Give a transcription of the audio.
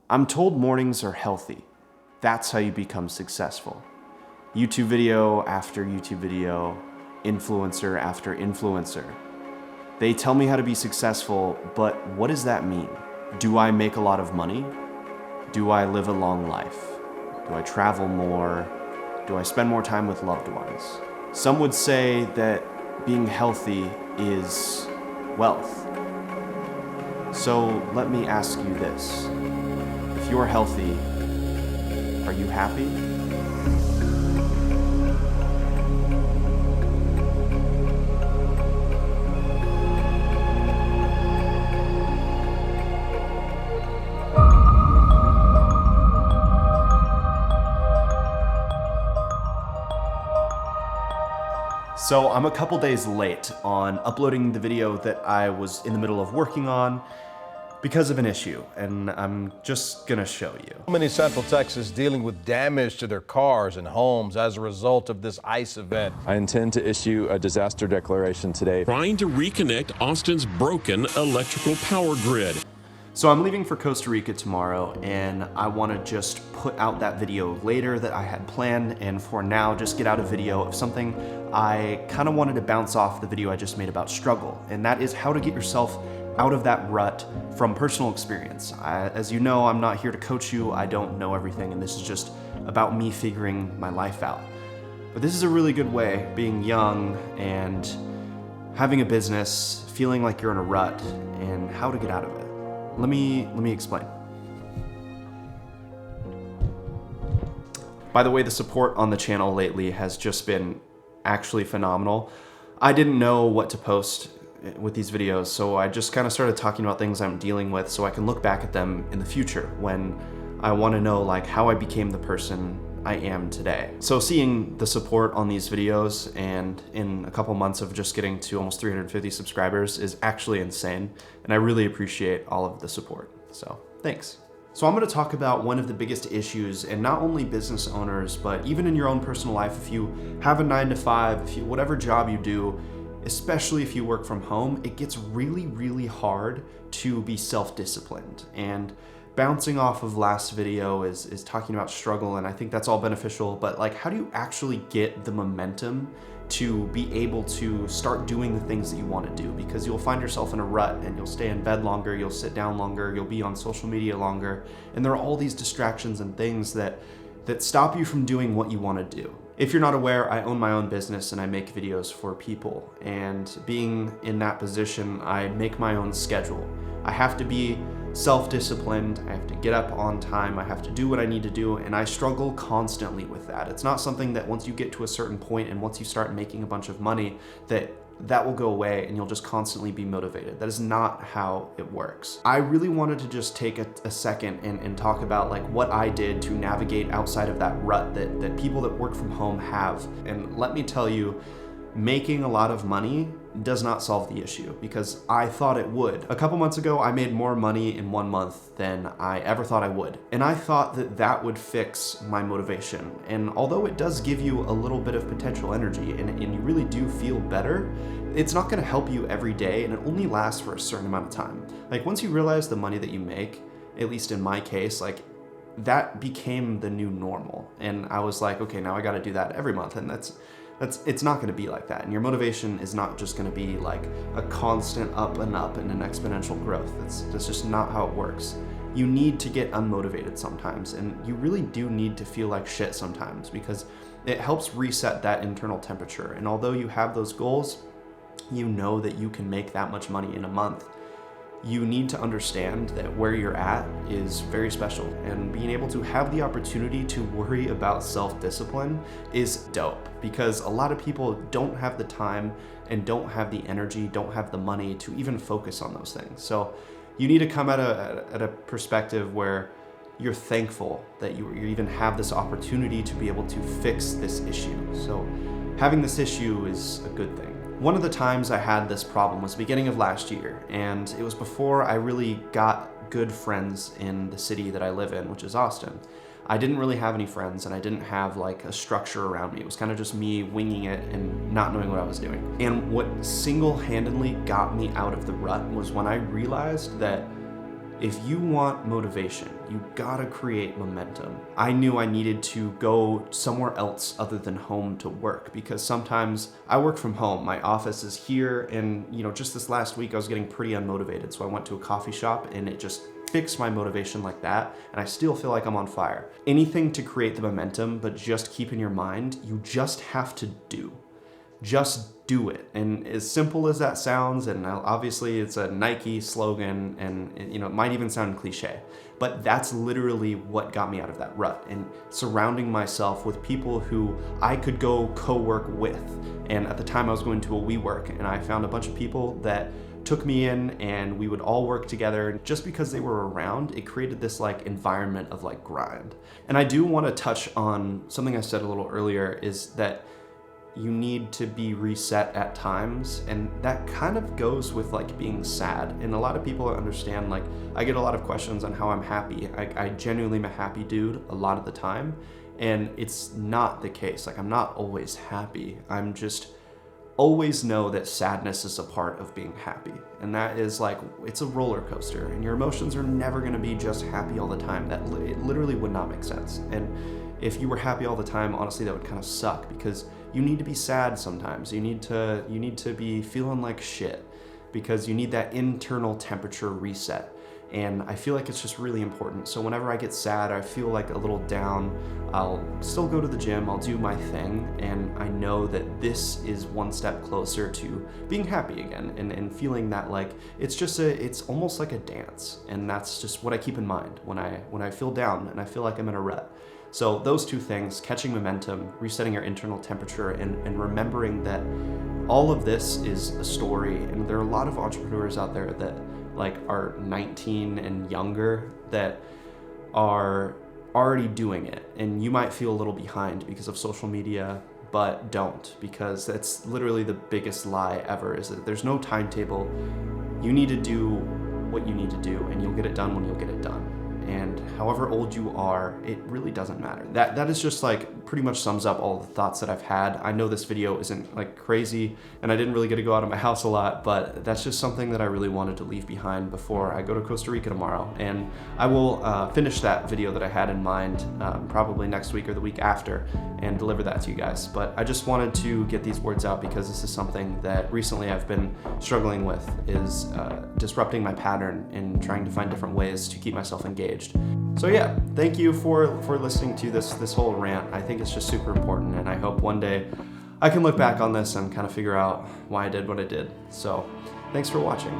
I'm told mornings are healthy. That's how you become successful. YouTube video after YouTube video, influencer after influencer. They tell me how to be successful, but what does that mean? Do I make a lot of money? Do I live a long life? Do I travel more? Do I spend more time with loved ones? Some would say that being healthy is wealth. So let me ask you this. If you're healthy, are you happy? So I'm a couple days late on uploading the video that I was in the middle of working on because of an issue, and I'm just gonna show you. Many in Central Texas dealing with damage to their cars and homes as a result of this ice event. I intend to issue a disaster declaration today. Trying to reconnect Austin's broken electrical power grid. So I'm leaving for Costa Rica tomorrow, and I want to just put out that video later that I had planned, and for now just get out a video of something I kind of wanted to bounce off the video I just made about struggle, and that is how to get yourself out of that rut from personal experience. As you know, I'm not here to coach you, I don't know everything, and this is just about me figuring my life out. But this is a really good way, being young and having a business, feeling like you're in a rut, and how to get out of it. Let me explain. By the way, the support on the channel lately has just been actually phenomenal. I didn't know what to post with these videos, so I just kind of started talking about things I'm dealing with so I can look back at them in the future when I want to know like how I became the person I am today. So seeing the support on these videos and in a couple months of just getting to almost 350 subscribers is actually insane, and I really appreciate all of the support, so thanks. So I'm going to talk about one of the biggest issues, and not only business owners, but even in your own personal life, if you have a 9-to-5, whatever job you do, especially if you work from home, it gets really, really hard to be self-disciplined. And bouncing off of last video is talking about struggle, and I think that's all beneficial, but like, how do you actually get the momentum to be able to start doing the things that you want to do? Because you'll find yourself in a rut and you'll stay in bed longer, you'll sit down longer, you'll be on social media longer, and there are all these distractions and things that stop you from doing what you want to do. If you're not aware, I own my own business and I make videos for people, and being in that position, I make my own schedule. I have to be self-disciplined, I have to get up on time, I have to do what I need to do, and I struggle constantly with that. It's not something that once you get to a certain point and once you start making a bunch of money that will go away and you'll just constantly be motivated. That is not how it works. I really wanted to just take a second and talk about like what I did to navigate outside of that rut that people that work from home have. And let me tell you, making a lot of money does not solve the issue, because I thought it would. A couple months ago, I made more money in 1 month than I ever thought I would. And I thought that would fix my motivation. And although it does give you a little bit of potential energy and you really do feel better, it's not gonna help you every day, and it only lasts for a certain amount of time. Like once you realize the money that you make, at least in my case, like that became the new normal. And I was like, okay, now I gotta do that every month. And it's not going to be like that, and your motivation is not just going to be like a constant up and up and an exponential growth. That's just not how it works. You need to get unmotivated sometimes, and you really do need to feel like shit sometimes, because it helps reset that internal temperature. And although you have those goals, you know that you can make that much money in a month. You need to understand that where you're at is very special, and being able to have the opportunity to worry about self-discipline is dope, because a lot of people don't have the time and don't have the energy, don't have the money to even focus on those things. So you need to come at a perspective where you're thankful that you even have this opportunity to be able to fix this issue. So having this issue is a good thing. One of the times I had this problem was the beginning of last year, and it was before I really got good friends in the city that I live in, which is Austin. I didn't really have any friends, and I didn't have like a structure around me. It was kind of just me winging it and not knowing what I was doing. And what single-handedly got me out of the rut was when I realized that If you want motivation, you gotta create momentum. I knew I needed to go somewhere else other than home to work, because sometimes I work from home. My office is here, and just this last week I was getting pretty unmotivated, so I went to a coffee shop and it just fixed my motivation like that, and I still feel like I'm on fire. Anything to create the momentum, but just keep in your mind, you just have to do. Just do it. And as simple as that sounds, and obviously it's a Nike slogan, and it might even sound cliche, but that's literally what got me out of that rut, and surrounding myself with people who I could go co-work with. And at the time I was going to a WeWork, and I found a bunch of people that took me in, and we would all work together. Just because they were around, it created this environment of grind. And I do want to touch on something I said a little earlier, is that you need to be reset at times, and that kind of goes with being sad. And a lot of people understand, I get a lot of questions on how I'm happy. I genuinely am a happy dude a lot of the time, and it's not the case. I'm not always happy. I'm just always know that sadness is a part of being happy, and that is it's a roller coaster, and your emotions are never going to be just happy all the time. That it literally would not make sense. And if you were happy all the time, honestly, that would kind of suck, because you need to be sad sometimes. You need to be feeling like shit, because you need that internal temperature reset. And I feel like it's just really important. So whenever I get sad, I feel a little down, I'll still go to the gym, I'll do my thing, and I know that this is one step closer to being happy again, and feeling that it's almost like a dance. And that's just what I keep in mind when I feel down and I feel like I'm in a rut. So those two things, catching momentum, resetting your internal temperature, and remembering that all of this is a story. And there are a lot of entrepreneurs out there that are 19 and younger that are already doing it. And you might feel a little behind because of social media, but don't, because that's literally the biggest lie ever, is that there's no timetable. You need to do what you need to do, and you'll get it done when you'll get it done. And however old you are, it really doesn't matter. That is just pretty much sums up all the thoughts that I've had. I know this video isn't crazy, and I didn't really get to go out of my house a lot, but that's just something that I really wanted to leave behind before I go to Costa Rica tomorrow. And I will finish that video that I had in mind probably next week or the week after, and deliver that to you guys. But I just wanted to get these words out, because this is something that recently I've been struggling with, is disrupting my pattern and trying to find different ways to keep myself engaged. So yeah, thank you for listening to this whole rant. I think it's just super important, and I hope one day I can look back on this and kind of figure out why I did what I did. So thanks for watching.